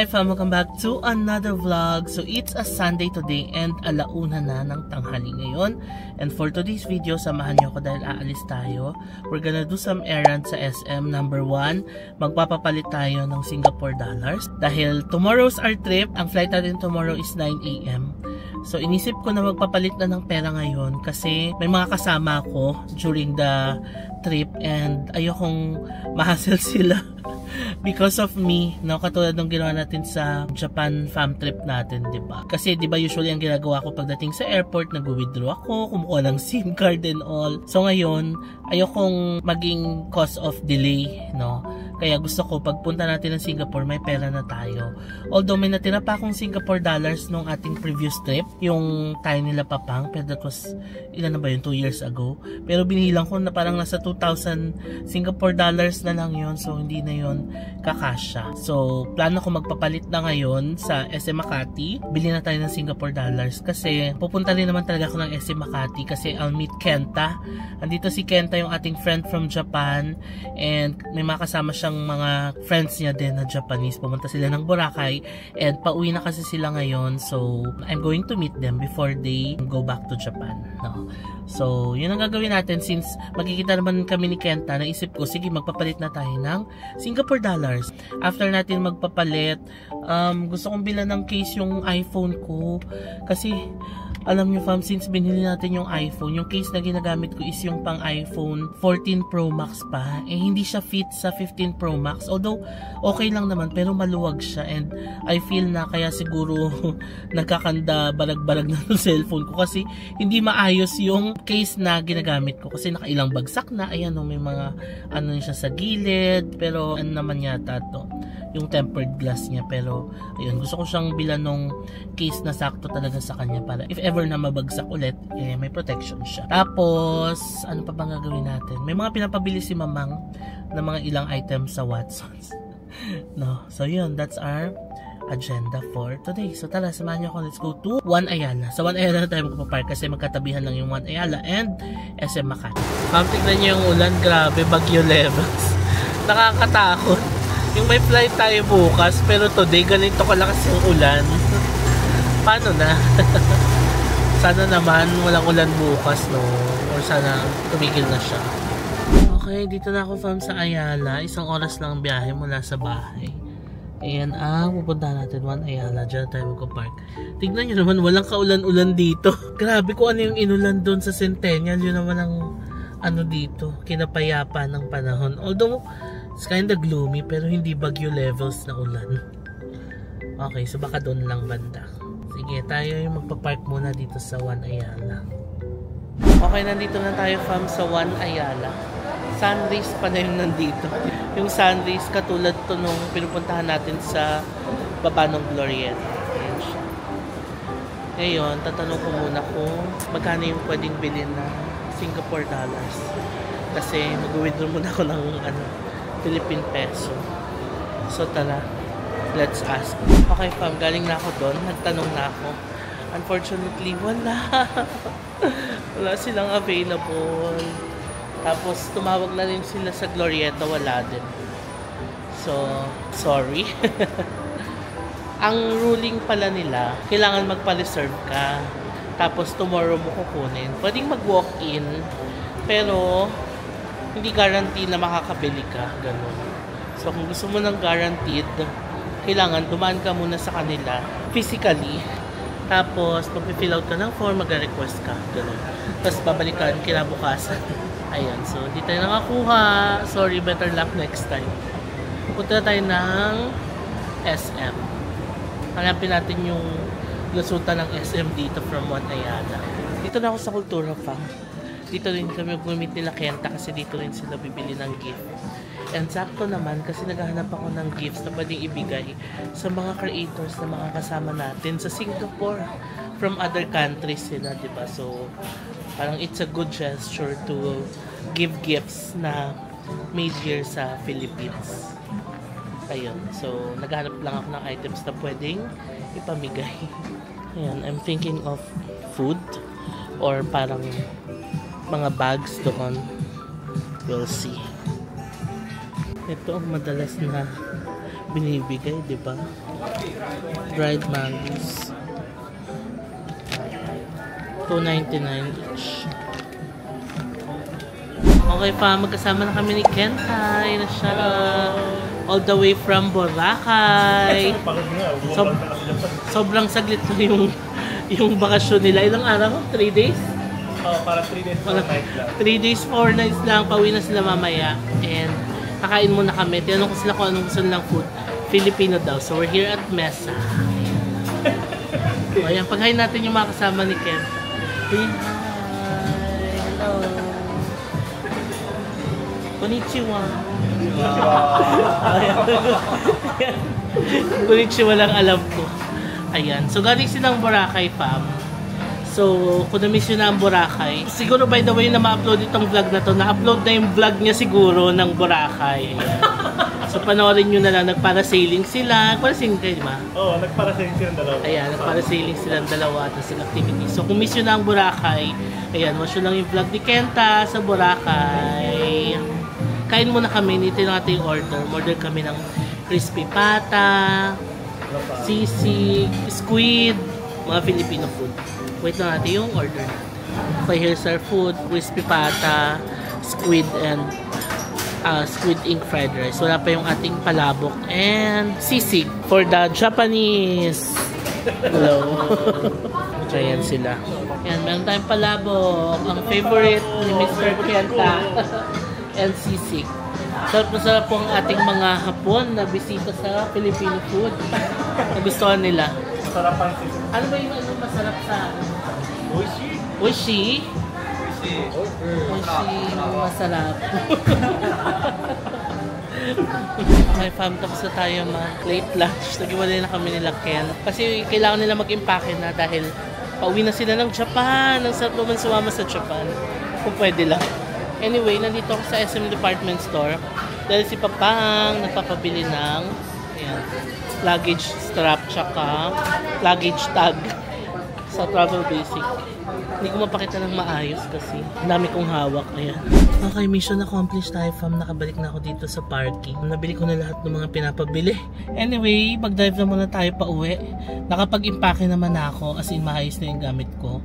Hi fam, welcome back to another vlog. So it's a Sunday today and alauna na ng tanghali ngayon. And for today's video, samahan niyo ako dahil aalis tayo. We're gonna do some errands sa SM. Number 1, magpapapalit tayo ng Singapore dollars. Dahil tomorrow's our trip, ang flight natin tomorrow is 9 AM. So inisip ko na magpapalit na ng pera ngayon kasi may mga kasama ako during the trip and ayokong ma-hassle sila. Because of me, no, katulad ng ginawa natin sa Japan fam trip natin, 'di ba? Kasi 'di ba usually ang ginagawa ko pagdating sa airport, nag-withdraw ako, kumukuha ng SIM card and all. So ngayon, ayokong maging cause of delay, no. Kaya gusto ko pagpunta natin ng Singapore, may pera na tayo. Although may natira pa akong Singapore dollars nung ating previous trip, yung tayo nila Papang, pero that was ilan na ba yun, 2 years ago. Pero binilang ko na parang nasa 2,000 Singapore dollars na lang yun, so hindi na yun kakasya. So plano ko magpapalit na ngayon sa SM Makati. Bili na tayo ng Singapore dollars kasi pupunta rin naman talaga ako ng SM Makati kasi I'll meet Kenta. Andito si Kenta, yung ating friend from Japan, and may makasama siyang mga friends niya din na Japanese. Pumunta sila ng Boracay and pauwi na kasi sila ngayon, so I'm going to meet them before they go back to Japan, no? So yun ang gagawin natin. Since magkikita naman kami ni Kenta, naisip ko, sige, magpapalit na tayo ng Singapore dollars. After natin magpapalit, gusto kong bilan ng case yung iPhone ko kasi alam nyo fam, since binili natin yung iPhone, yung case na ginagamit ko is yung pang iPhone 14 Pro Max pa. Eh hindi siya fit sa 15 Pro Max. Although okay lang naman, pero maluwag siya, and I feel na kaya siguro nagkakanda barag-barag na yung cellphone ko kasi hindi maayos yung case na ginagamit ko kasi nakailang bagsak na. Ayan, may mga ano siya sa gilid, pero ano naman yata to, yung tempered glass niya. Pero ayun, gusto ko siyang bilan nung case na sakto talaga sa kanya para if ever na mabagsak ulit, eh, may protection siya. Tapos ano pa bang gagawin natin? May mga pinapabili si Mamang na mga ilang items sa Watsons. No, so yun, that's our agenda for today. So tara, samahan niyo ako. Let's go to One Ayala. Sa One Ayala na tayo magpapark kasi magkatabihan lang yung One Ayala and SM Makati. Tignan niyo yung ulan, grabe, bagyo levels. Nakakatakot. Yung may flight tayo bukas, pero today ganito kalakas yung ulan. Paano na? Sana naman walang ulan bukas, no? Or sana tumigil na siya. Okay, dito na ako fam sa Ayala. 1 oras lang ang biyahe mula sa bahay. Ayan ang pupunta natin, One Ayala. Diyan tayo magpapark. Tignan nyo naman, walang kaulan-ulan dito. Grabe kung ano yung inulan doon sa Centennial. Yun naman ang ano dito, kinapayapa ng panahon. Although it's kinda gloomy, pero hindi bagyo levels na ulan. Okay, so baka doon lang banda. Sige, tayo yung magpapark muna dito sa One Ayala. Okay, nandito na tayo fam sa One Ayala. Sunrays pa na yung nandito. Yung Sunrays katulad to nung pinupuntahan natin sa baba ng Glorieta. Ayan siya. Ngayon, tatanong ko muna kung magkano yung pwedeng bilhin na Singapore dollars. Kasi mag-withdraw muna ako ng Philippine peso. So tara, let's ask. Okay fam, galing na ako doon. Nagtanong na ako. Unfortunately, wala. Wala silang available. Tapos tumawag na rin sila sa Glorieta, wala din. So, sorry. Ang ruling pala nila, kailangan magpa-reserve ka. Tapos tomorrow mo kukunin. Pwedeng mag-walk-in, pero hindi guarantee na makakabili ka. Ganun. So kung gusto mo ng guaranteed, kailangan dumaan ka muna sa kanila physically. Tapos pag-fill out ka ng form, mag-request ka. Ganun. Tapos babalikan kinabukasan. Ayan, so di tayo nakakuha. Sorry, better luck next time. Punta tayo ng SM. Hanapin natin yung lusutan ng SM dito from One Ayala. Dito na ako sa Kultura Fam. Dito rin kami mag-meet nila Kenta kasi dito rin sila bibili ng gift. And sakto naman kasi naghahanap ako ng gifts na pwedeng ibigay sa mga creators na mga kasama natin sa Singapore. From other countries sila, diba? So, parang it's a good gesture to give gifts na made here sa Philippines. Ayun. So, naghahanap lang ako ng items na pwedeng ipamigay. Ayan, I'm thinking of food or parang mga bags doon. We'll see. Ito ang madalas na binibigay, di ba? Dried mangoes. $2.99 each. Okay pa, magkasama na kami ni Kentay na siya. All the way from Boracay. Sobrang saglit na yung bakasyon nila. Ilang araw? 3 days? Para 3 days, 4 nights lang. 3 days, 4 nights lang. Pauwi na sila mamaya. And kakain muna kami. Tinanong ko sila kung anong gusto nilang food. Filipino daw. So we're here at Mesa. So ayan, paghain natin yung mga kasama ni Ken. Hi! Hello! Konnichiwa! Konnichiwa lang alam ko. Ayan. So galing silang Boracay, fam. So, kung na-miss nyo na ang Boracay, siguro by the way na ma-upload itong vlog na to, na-upload na yung vlog niya siguro ng Boracay. Ayan. So, panoorin nyo na lang, nagparasailing sila. Nagparasailing kayo, di ba? Oo, nagparasailing silang dalawa. Ayan, nagparasailing silang dalawa at sa activity. So, kung miss nyo na ang Boracay, ayan, watch nyo lang yung vlog ni Kenta sa Boracay. Kain muna kami, nito natin yung order. Order kami ng crispy pata, sisig, squid, mga Filipino food. Wait na natin yung order natin. So here's our food, crispy pata, squid and squid ink fried rice. Wala pa yung ating palabok and sisig for the Japanese. Hello. Ayan sila. Ayan, meron tayong palabok. Ang favorite ni Mr. Kenta. And sisig. Sarap na sarap po ang ating mga Hapon na bisita sa Filipino food. Nagustuhan nila. Masarap ang sisig. Ano ba yung masarap sa Oishi. Oishi? Oishi. Masarap. Okay, fam, tapos na tayo late lunch. Nag-iwalay na kami nila Ken. Kasi kailangan nila mag-impake na dahil pauwi na sila ng Japan. Ang sarap naman sumama sa Japan. Kung pwede lang. Anyway, nandito ako sa SM Department Store. Dahil si Papang nagpapabili ng ayan, luggage strap tsaka luggage tag sa Travel Basic. Hindi ko mapakita ng maayos kasi dami kong hawak. Ayan. Okay, mission accomplished tayo, fam. Nakabalik na ako dito sa parking. Nabili ko na lahat ng mga pinapabili. Anyway, mag-drive na muna tayo pa uwi. Nakapag-impake naman ako as in maayos na yung gamit ko.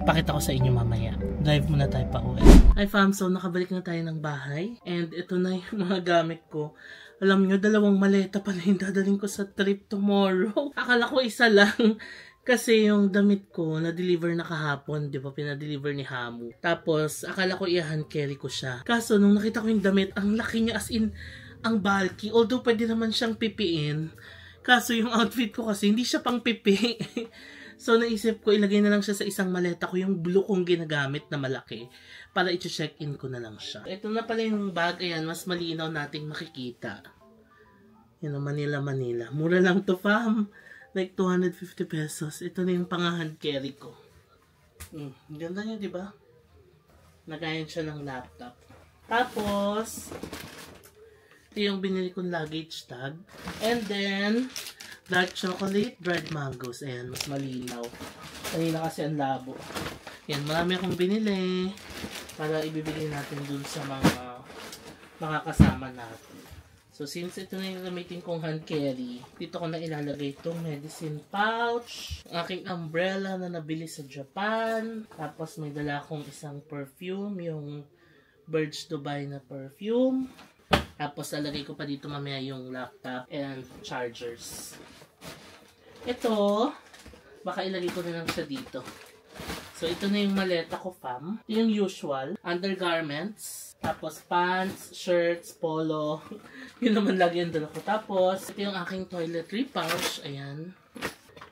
Pakita ko sa inyo mamaya. Drive muna tayo pa uwi. Hi fam, so nakabalik na tayo ng bahay. And ito na yung mga gamit ko. Alam nyo, 2 maleta pa na yung dadaling ko sa trip tomorrow. Akala ko isa lang. Kasi yung damit ko, na-deliver na kahapon, di ba? Pinadeliver ni Hamu. Tapos, akala ko i-hand carry ko siya. Kaso, nung nakita ko yung damit, ang laki niya as in, ang bulky. Although, pwede naman siyang pipiin. Kaso, yung outfit ko kasi, hindi siya pang pipi. So, naisip ko, ilagay na lang siya sa isang maleta ko, yung blue kong ginagamit na malaki. Para i-check-in ko na lang siya. Ito na pala yung bag. Ayan, mas malinaw nating makikita. Yan ang Manila. Mura lang to, fam. Like 250 pesos. Ito na yung pang-hand carry ko. Ganda niya, di ba? Nagayan siya ng laptop. Tapos, ito yung binili kong luggage tag. And then, dark chocolate, dried mangoes. Ayan, mas malinaw. Kanina kasi ang labo. Ayan, marami akong binili para ibibigay natin dun sa mga makakasama natin. So, since ito na yung gamitin kong hand carry, dito ko na ilalagay itong medicine pouch, aking umbrella na nabili sa Japan, tapos may dala akong isang perfume, yung Birds Dubai na perfume, tapos lalagay ko pa dito mamaya yung laptop and chargers. Ito, baka ilagay ko na lang siya dito. So, ito na yung maleta ko, fam. Ito yung usual, undergarments, tapos pants, shirts, polo. Yun naman lagi yung dala ko. Tapos, ito yung aking toiletry pouch. Ayan.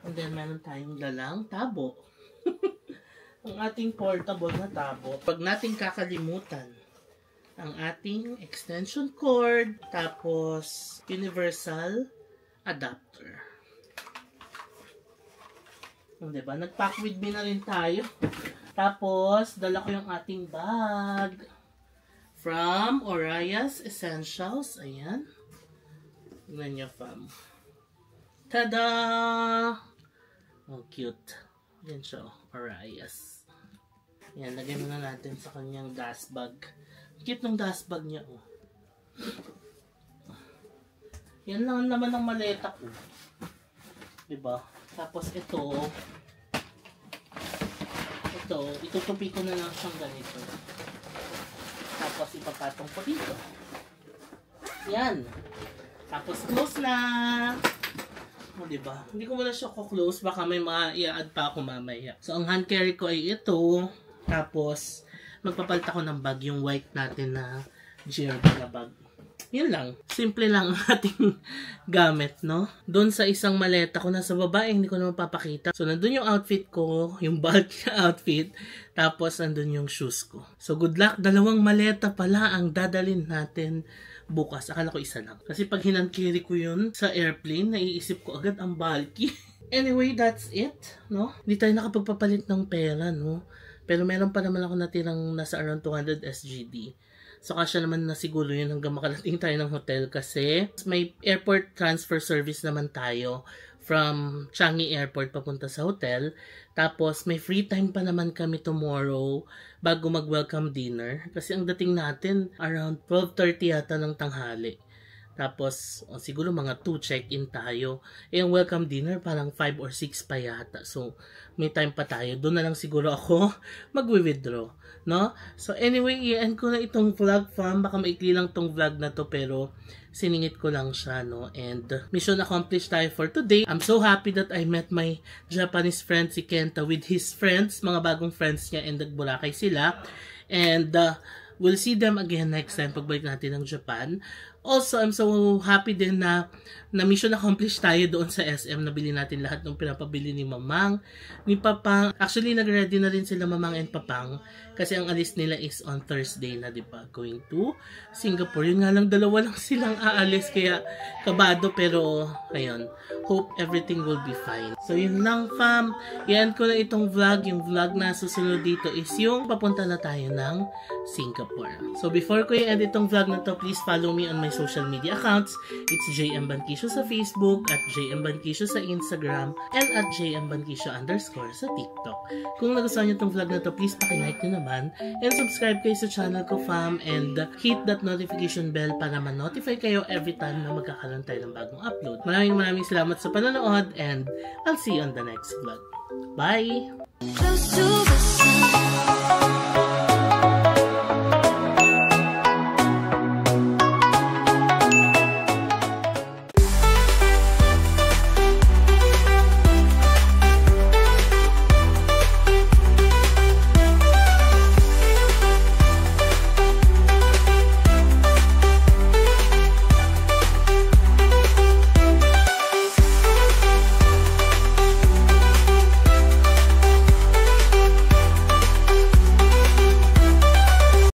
And then, meron tayong dalang tabo. Ang ating portable na tabo. Pag nating kakalimutan, ang ating extension cord. Tapos, universal adapter. Diba? Nag-pack with me na rin tayo. Tapos, dala ko yung ating bag. From Oraya's Essentials. Ayan. Tignan nyo, fam. Tada! Oh, cute. Yan siya, Oraya's. Ayan, lagay muna natin sa kanyang dust bag. Cute ng dust bag niya, oh. Yan lang naman ang maleta ko. Diba? Tapos ito, itutupi ko na lang siyang ganito. Tapos ipapatong ko dito. Yan. Tapos close na. O, diba? Hindi ko muna siya ko-close. Baka may mga i-add pa ako mamaya. So, ang hand carry ko ay ito. Tapos, magpapalit ako ng bag. Yung white natin na Gerber na bag. Yun lang. Simple lang ang ating gamit, no? Doon sa isang maleta ko, nasa baba, hindi ko naman papakita. So, nandun yung outfit ko, yung bulky outfit, tapos nandun yung shoes ko. So, good luck. 2 maleta pala ang dadalhin natin bukas. Akala ko isa lang. Kasi pag hinand-carry ko yun sa airplane, naiisip ko agad ang bulky. Anyway, that's it, no? Hindi tayo nakapagpapalit ng pera, no? Pero meron pa naman ako natirang nasa around 200 SGD. So, kasya naman na siguro yun hanggang makarating tayo ng hotel kasi may airport transfer service naman tayo from Changi Airport papunta sa hotel. Tapos, may free time pa naman kami tomorrow bago mag-welcome dinner. Kasi ang dating natin, around 12:30 yata ng tanghali. Tapos, siguro mga 2 check-in tayo. Yung welcome dinner, parang 5 or 6 pa yata. So, may time pa tayo. Doon na lang siguro ako mag-withdraw. No? So, anyway, i-end ko na itong vlog, fam. Baka maikli lang tong vlog na to, pero siningit ko lang siya, no? And mission accomplished tayo for today. I'm so happy that I met my Japanese friend, si Kenta, with his friends, mga bagong friends niya, and nag-Boracay sila. And we'll see them again next time pagbalik natin ng Japan. Also, I'm so happy din na mission accomplished tayo doon sa SM. Nabili natin lahat ng pinapabili ni Mamang, ni Papang. Actually, nag-ready na rin sila Mamang and Papang kasi ang alis nila is on Thursday na, diba? Going to Singapore. Yun nga lang, 2 lang silang aalis kaya kabado, pero ayun. Hope everything will be fine. So, yun lang, fam. I-end ko na itong vlog. Yung vlog na susunod dito is yung papunta na tayo ng Singapore. So, before ko i-end itong vlog na to, please follow me on my social media accounts. It's JM Banquisio sa Facebook, at JM Banquisio sa Instagram, and at JM Banquisio _ sa TikTok. Kung nagustuhan nyo itong vlog na to, please pakilike nyo naman, and subscribe kayo sa channel ko, fam, and hit that notification bell para ma-notify kayo every time na magkakaroon tayo ng bagong upload. Maraming salamat sa panonood, and I'll see you on the next vlog. Bye!